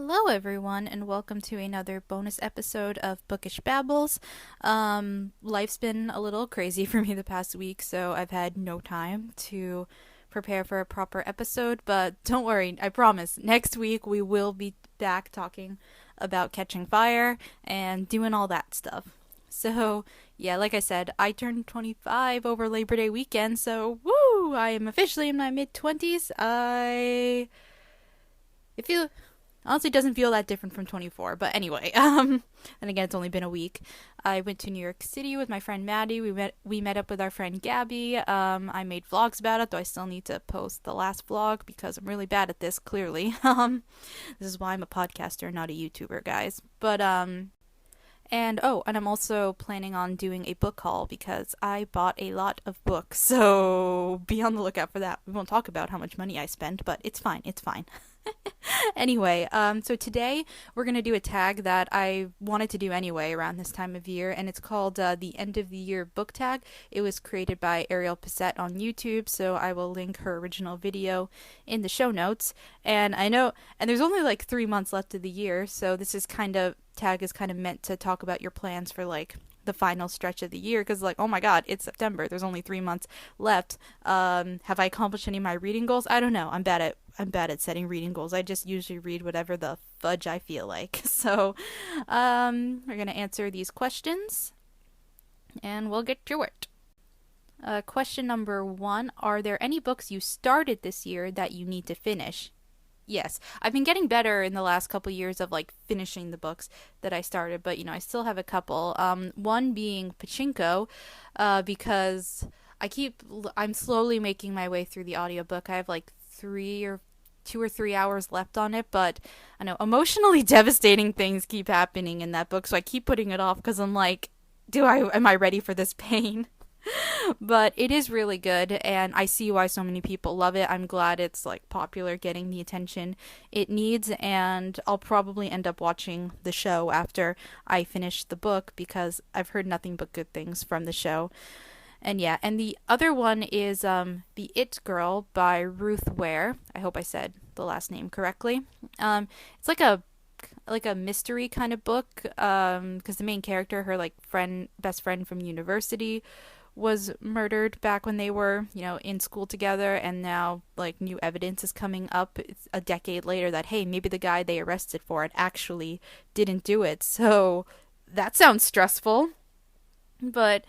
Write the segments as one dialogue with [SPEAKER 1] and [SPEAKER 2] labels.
[SPEAKER 1] Hello, everyone, and welcome to another bonus episode of Bookish Babbles. Life's been a little crazy for me the past week, so I've had no time to prepare for a proper episode, but don't worry, I promise, next week we will be back talking about Catching Fire and doing all that stuff. So, yeah, like I said, I turned 25 over Labor Day weekend, so woo! I am officially in my mid-20s. It feels honestly doesn't feel that different from 24, but anyway, and again, it's only been a week. I went to New York City with my friend Maddie. We met up with our friend Gabby. I made vlogs about it, though I still need to post the last vlog because I'm really bad at this, clearly. This is why I'm a podcaster, not a YouTuber, guys. And I'm also planning on doing a book haul because I bought a lot of books, so be on the lookout for that. We won't talk about how much money I spent, but it's fine, it's fine. Anyway, so today we're going to do a tag that I wanted to do anyway around this time of year, and it's called the End of the Year Book Tag. It was created by Ariel Passette on YouTube, so I will link her original video in the show notes. And I know, and there's only like 3 months left of the year, so this is tag is kind of meant to talk about your plans for like the final stretch of the year, because like, oh my god, it's September, there's only 3 months left. Have I accomplished any of my reading goals? I don't know. I'm bad at setting reading goals. I just usually read whatever the fudge I feel like. So we're gonna answer these questions and we'll get to it. Question number 1: are there any books you started this year that you need to finish? Yes, I've been getting better in the last couple years of like finishing the books that I started, but I still have a couple. One being Pachinko, because I'm slowly making my way through the audiobook. I have like 2 or 3 hours left on it, but I know emotionally devastating things keep happening in that book, so I keep putting it off because I'm like, am I ready for this pain? But it is really good, and I see why so many people love it. I'm glad it's like popular, getting the attention it needs, and I'll probably end up watching the show after I finish the book because I've heard nothing but good things from the show. And yeah, and the other one is The It Girl by Ruth Ware. I hope I said the last name correctly. It's like a mystery kind of book, because the main character, her like best friend from university, was murdered back when they were, in school together, and now like new evidence is coming up. It's a decade later that, hey, maybe the guy they arrested for it actually didn't do it. So that sounds stressful. But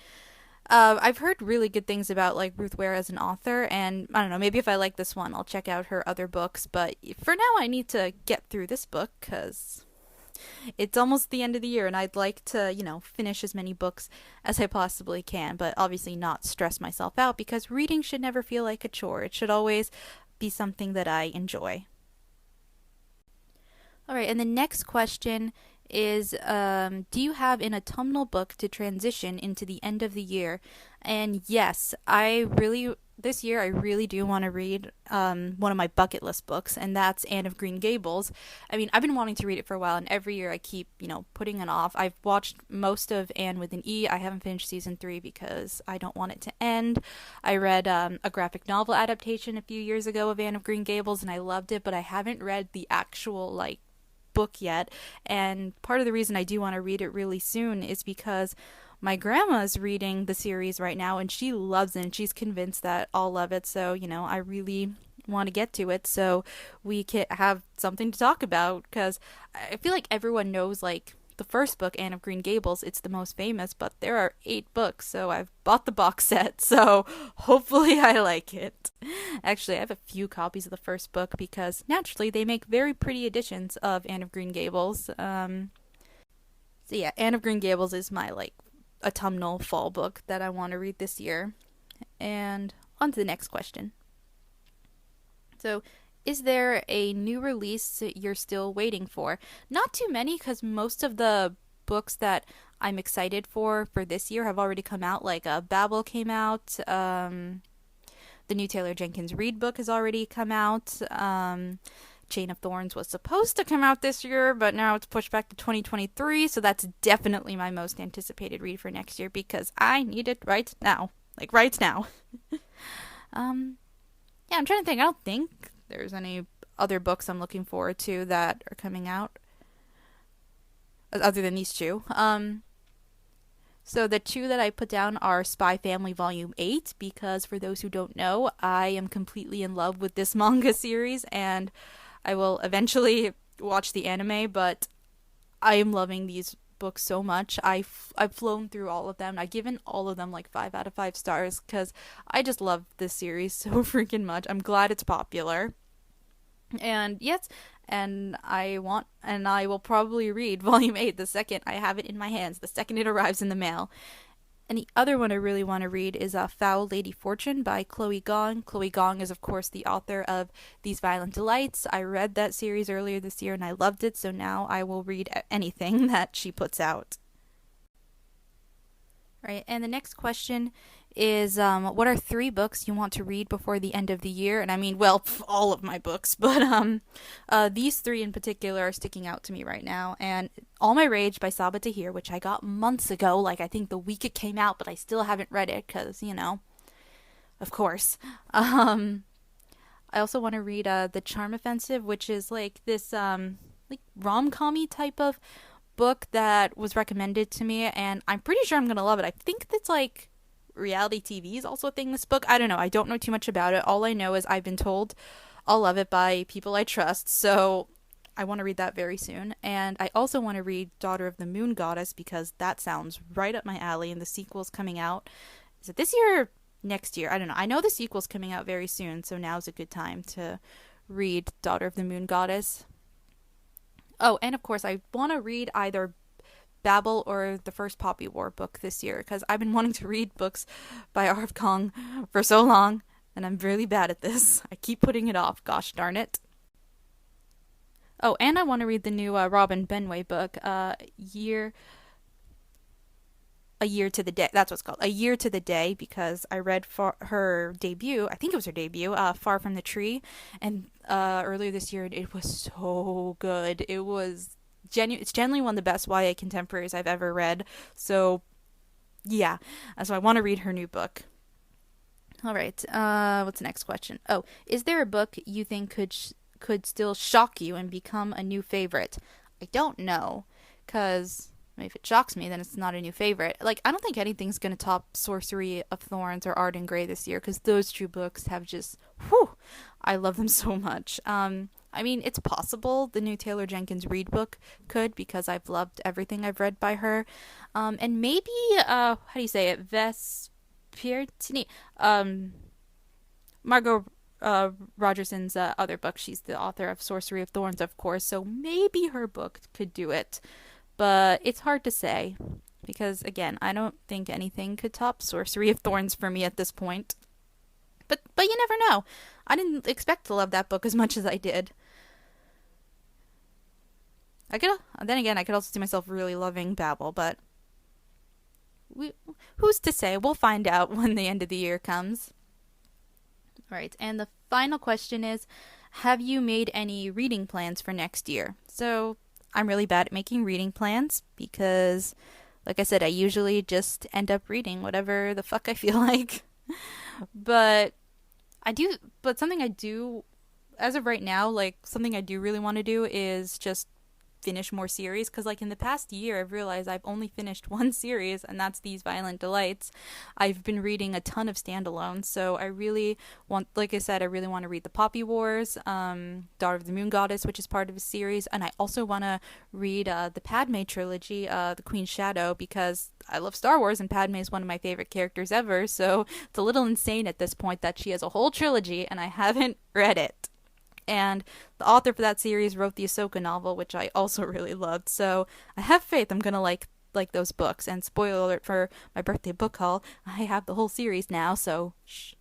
[SPEAKER 1] I've heard really good things about like Ruth Ware as an author, and I don't know, maybe if I like this one, I'll check out her other books. But for now, I need to get through this book because it's almost the end of the year, and I'd like to, finish as many books as I possibly can, but obviously not stress myself out because reading should never feel like a chore. It should always be something that I enjoy. All right, and the next question is, do you have an autumnal book to transition into the end of the year? And yes, this year I really do want to read one of my bucket list books, and that's Anne of Green Gables. I mean, I've been wanting to read it for a while, and every year I keep, putting it off. I've watched most of Anne with an E. I haven't finished season 3 because I don't want it to end. I read a graphic novel adaptation a few years ago of Anne of Green Gables, and I loved it, but I haven't read the actual, book yet. And part of the reason I do want to read it really soon is because my grandma is reading the series right now, and she loves it, and she's convinced that I'll love it. So, I really want to get to it so we can have something to talk about, because I feel like everyone knows, like, the first book, Anne of Green Gables, it's the most famous, but there are 8 books, so I've bought the box set, so hopefully I like it. Actually, I have a few copies of the first book because, naturally, they make very pretty editions of Anne of Green Gables. So yeah, Anne of Green Gables is my, autumnal fall book that I want to read this year. And on to the next question. So, is there a new release you're still waiting for? Not too many, because most of the books that I'm excited for this year have already come out. Like Babel came out. The new Taylor Jenkins Reid book has already come out. Chain of Thorns was supposed to come out this year, but now it's pushed back to 2023. So that's definitely my most anticipated read for next year because I need it right now. Like right now. Yeah, I'm trying to think. I don't think there's any other books I'm looking forward to that are coming out other than these two. So the two that I put down are Spy Family Volume 8 because for those who don't know, I am completely in love with this manga series and I will eventually watch the anime, but I am loving these books so much. I've flown through all of them. I've given all of them like 5 out of 5 stars because I just love this series so freaking much. I'm glad it's popular. And yes, and I will probably read volume 8 the second I have it in my hands, the second it arrives in the mail. And the other one I really want to read is Foul Lady Fortune by Chloe Gong. Chloe Gong is, of course, the author of These Violent Delights. I read that series earlier this year and I loved it, so now I will read anything that she puts out. Right, and the next question is what are 3 books you want to read before the end of the year? And I mean, well, all of my books, but these 3 in particular are sticking out to me right now. And All My Rage by Saba Tahir, which I got months ago, like I think the week it came out, but I still haven't read it because, of course. I also want to read The Charm Offensive, which is like this like rom-com-y type of book that was recommended to me, and I'm pretty sure I'm gonna love it. I think that's like reality TV is also a thing in this book. I don't know. I don't know too much about it. All I know is I've been told I'll love it by people I trust, so I want to read that very soon. And I also want to read Daughter of the Moon Goddess because that sounds right up my alley, and the sequel's coming out. Is it this year or next year? I don't know. I know the sequel's coming out very soon, so now's a good time to read Daughter of the Moon Goddess. Oh, and of course, I want to read either Babel or the first Poppy War book this year because I've been wanting to read books by R.F. Kong for so long, and I'm really bad at this. I keep putting it off. Gosh darn it. Oh, and I want to read the new Robin Benway book, A Year to the Day. That's what it's called. A Year to the Day, because I read her debut. I think it was her debut, Far from the Tree, and earlier this year, it was so good. It was it's genuinely one of the best YA contemporaries I've ever read. So, yeah. So I want to read her new book. All right. What's the next question? Oh, is there a book you think could still shock you and become a new favorite? I don't know, because if it shocks me, then it's not a new favorite. Like, I don't think anything's going to top Sorcery of Thorns or Art and Grey this year, because those 2 books have just, whew, I love them so much. I mean, it's possible the new Taylor Jenkins Reid book could, because I've loved everything I've read by her. And maybe, how do you say it? Vespertini. Margot Rogerson's other book. She's the author of Sorcery of Thorns, of course, so maybe her book could do it. But it's hard to say, because, again, I don't think anything could top Sorcery of Thorns for me at this point. But you never know. I didn't expect to love that book as much as I did. Then again, I could also see myself really loving Babel, but who's to say? We'll find out when the end of the year comes. Right, and the final question is, have you made any reading plans for next year? So, I'm really bad at making reading plans because, like I said, I usually just end up reading whatever the fuck I feel like. But something I do, as of right now, like, something I do really want to do is just finish more series, because like in the past year I've realized I've only finished 1 series, and that's These Violent Delights. I've been reading a ton of standalones, so I really want, like I said, I really want to read the Poppy Wars, Daughter of the Moon Goddess, which is part of a series, and I also want to read the Padme trilogy, The Queen's Shadow, because I love Star Wars and Padme is one of my favorite characters ever, so it's a little insane at this point that she has a whole trilogy and I haven't read it. And the author for that series wrote the Ahsoka novel, which I also really loved. So I have faith I'm gonna like those books. And spoiler alert for my birthday book haul, I have the whole series now. So shh.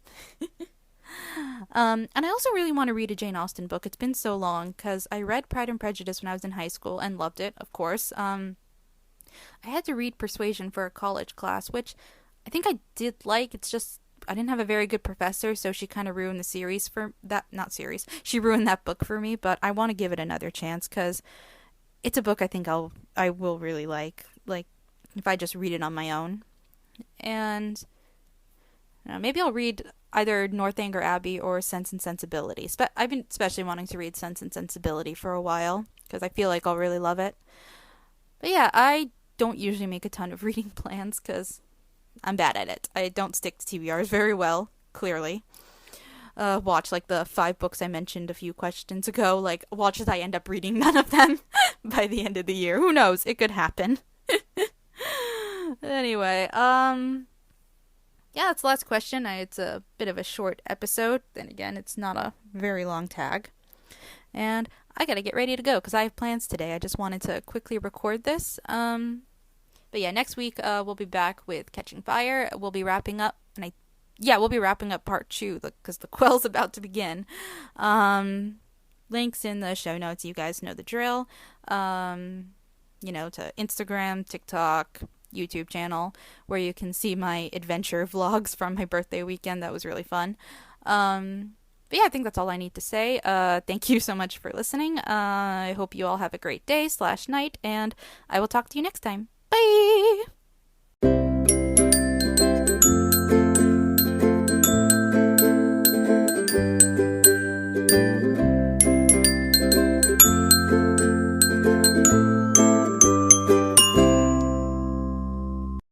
[SPEAKER 1] And I also really want to read a Jane Austen book. It's been so long because I read Pride and Prejudice when I was in high school and loved it, of course. I had to read Persuasion for a college class, which I think I did like. It's just I didn't have a very good professor, so she kind of ruined the series for that. Not series. She ruined that book for me, but I want to give it another chance because it's a book I think I will really like. Like if I just read it on my own. And Maybe I'll read either Northanger Abbey or Sense and Sensibility. I've been especially wanting to read Sense and Sensibility for a while because I feel like I'll really love it. But yeah, I don't usually make a ton of reading plans because I'm bad at it. I don't stick to TBRs very well, clearly. Watch like the 5 books I mentioned a few questions ago. Like, watch as I end up reading none of them by the end of the year. Who knows? It could happen. Anyway, yeah, that's the last question. It's a bit of a short episode. Then again, it's not a very long tag. And I gotta get ready to go because I have plans today. I just wanted to quickly record this. But yeah, next week we'll be back with Catching Fire. We'll be wrapping up, we'll be wrapping up part 2 because the quell's about to begin. Links in the show notes. You guys know the drill. To Instagram, TikTok, YouTube channel where you can see my adventure vlogs from my birthday weekend. That was really fun. But yeah, I think that's all I need to say. Thank you so much for listening. I hope you all have a great day/night, and I will talk to you next time. Bye!